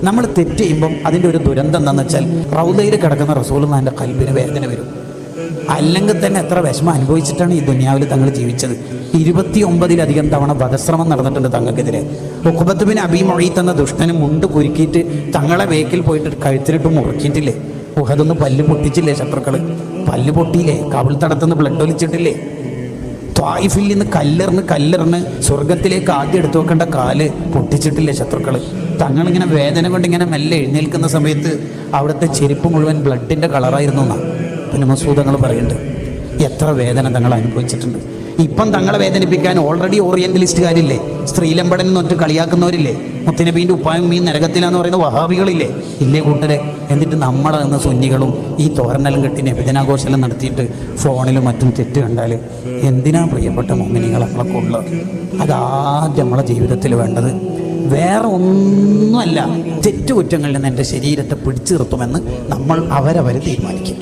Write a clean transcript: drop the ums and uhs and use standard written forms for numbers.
നമ്മൾ തെറ്റ് ചെയ്യുമ്പം അതിൻ്റെ ഒരു ദുരന്തം എന്താണെന്ന് വെച്ചാൽ റൗദയിൽ കിടക്കുന്ന റസൂലുള്ളാഹിന്റെ ഖൽബിന് വേദന വരും. അല്ലെങ്കിൽ തന്നെ എത്ര വിഷമം അനുഭവിച്ചിട്ടാണ് ഈ ദുനിയാവിൽ തങ്ങൾ ജീവിച്ചത്. 29 തവണ വധശ്രമം നടന്നിട്ടുണ്ട് തങ്ങൾക്കെതിരെ. ഉഖബത്ത് ബിൻ അബീ മുഈത്ത് എന്ന ദുഷ്ടന് മുണ്ട് കുരുക്കിയിട്ട് തങ്ങളെ വേക്കിൽ പോയിട്ട് കഴുത്തിലിട്ട് മുറുക്കിയിട്ടില്ലേ? ഉഹദൊന്ന് പല്ല് പൊട്ടിച്ചില്ലേ ശത്രുക്കൾ? പല്ല് പൊട്ടിയില്ലേ? കവിൾ തടത്തുനിന്ന് ബ്ലഡ് ഒലിച്ചിട്ടില്ലേ? ത്വായിഫിൽ നിന്ന് കല്ലെറിഞ്ഞ് സ്വർഗത്തിലേക്ക് ആദ്യം എടുത്തു വെക്കേണ്ട കാല് പൊട്ടിച്ചിട്ടില്ലേ ശത്രുക്കൾ? തങ്ങളിങ്ങനെ വേദന കൊണ്ട് ഇങ്ങനെ മെല്ലെ എഴുന്നേൽക്കുന്ന സമയത്ത് അവിടുത്തെ ചെരുപ്പ് മുഴുവൻ ബ്ലഡിൻ്റെ കളറായിരുന്നു എന്നാണ് പിന്നെ മസൂദ് തങ്ങൾ പറയുന്നുണ്ട്. എത്ര വേദന തങ്ങൾ അനുഭവിച്ചിട്ടുണ്ട്. ഇപ്പം തങ്ങളെ വേദനിപ്പിക്കാൻ ഓൾറെഡി ഓറിയന്റലിസ്റ്റുകാരില്ലേ, സ്ത്രീലമ്പടൻ എന്നൊറ്റ് കളിയാക്കുന്നവരില്ലേ, മുത്തനബീൻ്റെ ഉപ്പായും മീൻ നരകത്തിലാന്ന് പറയുന്ന വഹാബികളില്ലേ, ഇല്ലേ കൂട്ടരെ? എന്നിട്ട് നമ്മളെ നിന്ന് സുന്നികളും ഈ തോരനെല്ലാം കെട്ടി നബിദിനാഘോഷമെല്ലാം നടത്തിയിട്ട് ഫോണിലും മറ്റും തെറ്റ് കണ്ടാൽ എന്തിനാ പ്രിയപ്പെട്ട മുഅ്മിനീങ്ങൾ നമ്മളൊക്കെ ഉള്ളത്? അതാദ്യം നമ്മളെ ജീവിതത്തിൽ വേണ്ടത് വേറെ ഒന്നുമല്ല, തെറ്റുകുറ്റങ്ങളിൽ നിന്ന് എൻ്റെ ശരീരത്തെ പിടിച്ചു നിർത്തുമെന്ന് നമ്മൾ അവരവർ തീരുമാനിക്കും.